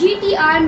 GTR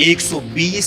120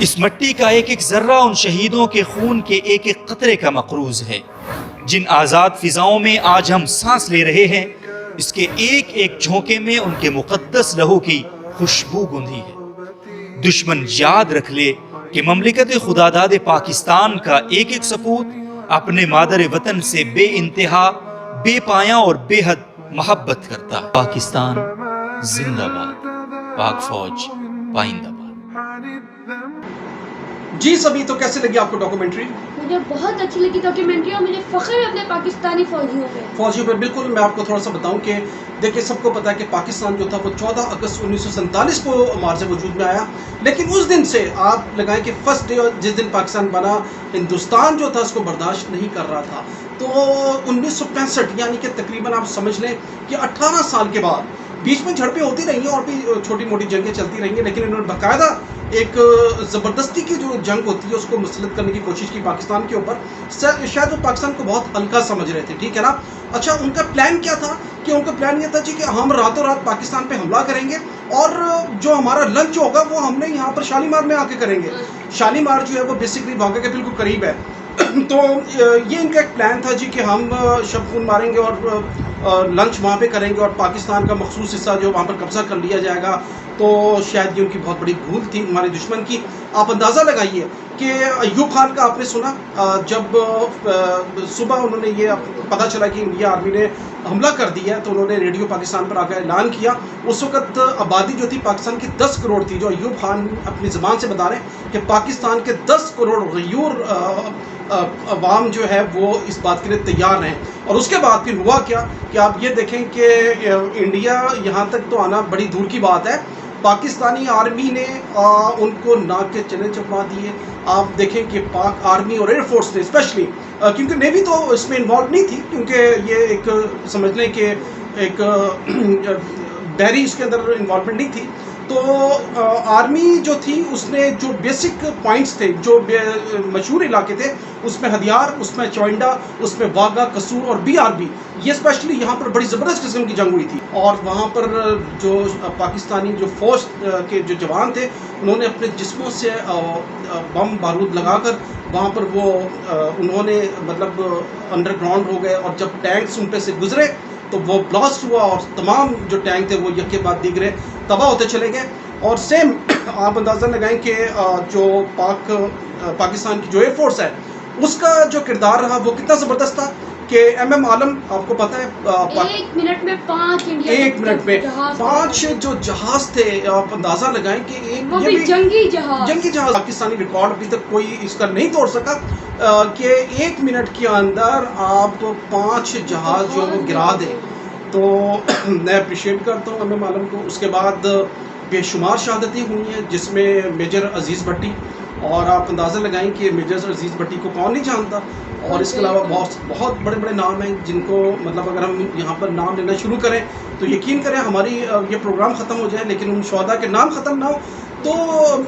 اس مٹی کا ایک ایک ذرہ ان شہیدوں کے خون کے ایک ایک قطرے کا مقروض ہے. جن آزاد فضاؤں میں آج ہم سانس لے رہے ہیں، اس کے ایک ایک جھونکے میں ان کے مقدس لہو کی خوشبو گندھی ہے. دشمن یاد رکھ لے کہ مملکت خداداد پاکستان کا ایک ایک سپوت اپنے مادر وطن سے بے انتہا، بے پایاں اور بے حد محبت کرتا ہے. پاکستان زندہ باد، پاک فوج پائندہ باد. جی سبھی، تو کیسے لگی آپ کو ڈاکومنٹری؟ مجھے بہت اچھی لگی ڈاکیومنٹری اور مجھے فخر ہے اپنے پاکستانی فوجیوں پہ. بالکل. میں آپ کو تھوڑا سا بتاؤں کہ دیکھیں، سب کو پتا ہے کہ پاکستان جو تھا وہ 14 اگست 1947 کو مارچ وجود میں آیا، لیکن اس دن سے آپ لگائیں کہ فرسٹ ڈے جس دن پاکستان بنا، ہندوستان جو تھا اس کو برداشت نہیں کر رہا تھا. تو 1965 یعنی کہ تقریباً آپ سمجھ لیں کہ 18 سال کے بعد، بیچ میں جھڑپیں ہوتی رہی ہیں اور بھی چھوٹی موٹی جنگیں چلتی رہی ہیں، لیکن انہوں نے باقاعدہ ایک زبردستی کی جو جنگ ہوتی ہے اس کو مسلط کرنے کی کوشش کی پاکستان کے اوپر. شاید وہ پاکستان کو بہت ہلکا سمجھ رہے تھے، ٹھیک ہے نا. اچھا، ان کا پلان کیا تھا کہ ان کا پلان یہ تھا جی کہ ہم راتوں رات پاکستان پہ حملہ کریں گے اور جو ہمارا لنچ ہوگا وہ ہم نے یہاں پر شالیمار میں آ کے کریں گے. شالیمار جو ہے وہ بیسکلی بھاگا کے بالکل قریب ہے. تو یہ ان کا ایک پلان تھا جی کہ ہم شب خون ماریں گے اور لنچ وہاں پہ کریں گے اور پاکستان کا مخصوص حصہ جو وہاں پر قبضہ کر لیا جائے گا. تو شاید یہ ان کی بہت بڑی بھول تھی ہمارے دشمن کی. آپ اندازہ لگائیے کہ ایوب خان کا آپ نے سنا، جب صبح انہوں نے یہ پتہ چلا کہ انڈیا آرمی نے حملہ کر دیا ہے تو انہوں نے ریڈیو پاکستان پر آ کر اعلان کیا. اس وقت آبادی جو تھی پاکستان کی 10 کروڑ تھی، جو ایوب خان اپنی زبان سے بتا رہے ہیں کہ پاکستان کے 10 کروڑ غیور عوام جو ہے وہ اس بات کے لیے تیار ہیں. اور اس کے بعد پھر ہوا کیا کہ آپ یہ دیکھیں کہ انڈیا یہاں تک تو آنا بڑی دور کی بات ہے. پاکستانی آرمی نے ان کو ناک کے چنے چپا دیے. آپ دیکھیں کہ پاک آرمی اور ایئر فورس نے اسپیشلی، کیونکہ نیوی تو اس میں انوالو نہیں تھی، کیونکہ یہ ایک سمجھ لیں کہ ایک بحری اس کے اندر انوالومنٹ نہیں تھی. تو آرمی جو تھی اس نے جو بیسک پوائنٹس تھے، جو مشہور علاقے تھے، اس میں ہدیار، اس میں چوئنڈا، اس میں واگا، قصور اور بی آر بی، یہ اسپیشلی یہاں پر بڑی زبردست قسم کی جنگ ہوئی تھی. اور وہاں پر جو پاکستانی جو فوج کے جو جوان تھے انہوں نے اپنے جسموں سے بم بارود لگا کر وہاں پر وہ انہوں نے مطلب انڈر گراؤنڈ ہو گئے. اور جب ٹینکس ان پہ سے گزرے تو وہ بلاسٹ ہوا اور تمام جو ٹینک تھے وہ یک کے بعد دیگرے تباہ ہوتے چلے گئے. اور سیم آپ اندازہ لگائیں کہ جو پاکستان کی جو ایئر فورس ہے اس کا جو کردار رہا وہ کتنا زبردست تھا کہ ایم ایم عالم، آپ کو پتہ ہے ایک منٹ میں 5 جو جہاز تھے، آپ اندازہ لگائیں کہ ایک جنگی جہاز پاکستانی ریکارڈ ابھی تک کوئی اس کا نہیں توڑ سکا کہ 1 منٹ کے اندر آپ 5 جہاز جو وہ گرا دیں. تو میں اپریشیٹ کرتا ہوں ایم ایم عالم کو. اس کے بعد بے شمار شہادتیں ہوئی ہیں جس میں میجر عزیز بھٹی، اور آپ اندازہ لگائیں کہ میجر عزیز بھٹی کو کون نہیں جانتا. اور اس کے علاوہ بہت بڑے بڑے نام ہیں جن کو مطلب اگر ہم یہاں پر نام لینا شروع کریں تو یقین کریں ہماری یہ پروگرام ختم ہو جائے لیکن ان شہداء کے نام ختم نہ ہو. تو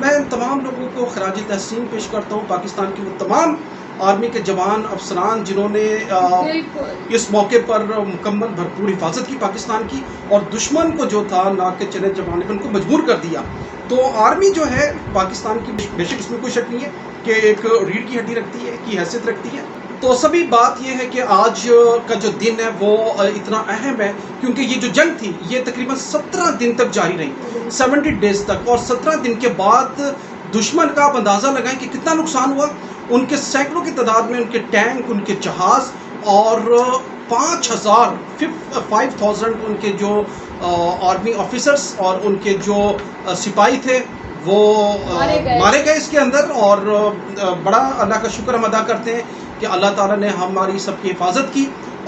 میں تمام لوگوں کو خراج تحسین پیش کرتا ہوں، پاکستان کی وہ تمام آرمی کے جوان افسران جنہوں نے اس موقع پر مکمل بھرپور حفاظت کی پاکستان کی، اور دشمن کو جو تھا ناک کے چنے چبانے پر ان کو مجبور کر دیا. تو آرمی جو ہے پاکستان کی بے شک اس میں کوئی شک نہیں ہے کہ ایک ریڑھ کی ہڈی رکھتی ہے، کی حیثیت رکھتی ہے. تو سبھی بات یہ ہے کہ آج کا جو دن ہے وہ اتنا اہم ہے کیونکہ یہ جو جنگ تھی یہ تقریباً 17 دن تک جاری رہی، 70 ڈیز تک. اور 17 دن کے بعد دشمن کا آپ اندازہ لگائیں کہ کتنا نقصان ہوا. ان کے سینکڑوں کی تعداد میں ان کے ٹینک، ان کے جہاز اور 5,000 ان کے جو آرمی آفیسرز اور ان کے جو سپاہی تھے وہ مارے گئے اس کے اندر. اور بڑا اللہ کا شکر ہم ادا کرتے ہیں کہ اللہ تعالیٰ نے ہماری سب کی حفاظت کی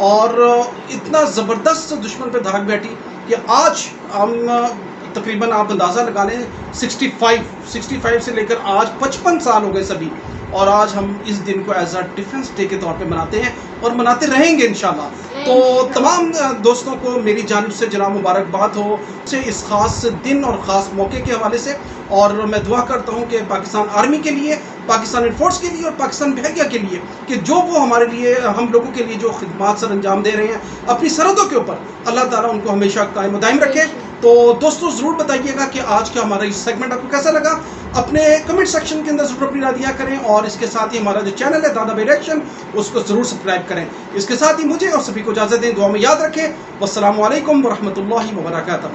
اور اتنا زبردست دشمن پہ دھاک بیٹھی کہ آج ہم تقریباً آپ اندازہ لگا لیں 65 سے لے کر آج 55 سال ہو گئے سبھی، اور آج ہم اس دن کو ایز اے ڈیفنس ڈے کے طور پہ مناتے ہیں اور مناتے رہیں گے انشاءاللہ. تو تمام دوستوں کو میری جانب سے جناب مبارکباد ہو اس خاص دن اور خاص موقع کے حوالے سے. اور میں دعا کرتا ہوں کہ پاکستان آرمی کے لیے، پاکستان ایئر فورس کے لیے اور پاکستان بحریہ کے لیے کہ جو وہ ہمارے لیے، ہم لوگوں کے لیے جو خدمات سر انجام دے رہے ہیں اپنی سرحدوں کے اوپر، اللہ تعالیٰ ان کو ہمیشہ قائم و دائم رکھے. تو دوستوں ضرور بتائیے گا کہ آج کا ہمارا یہ سیگمنٹ آپ کو کیسا لگا. اپنے کمنٹ سیکشن کے اندر ضرور اپنی رائے دیا کریں, اور اس کے ساتھ ہی ہمارا جو چینل ہے دادا بھائی ریئیکشن اس کو ضرور سبسکرائب کریں. اس کے ساتھ ہی مجھے اور سبھی کو اجازت دیں, دعا میں یاد رکھیں. والسلام علیکم ورحمۃ اللہ وبرکاتہ.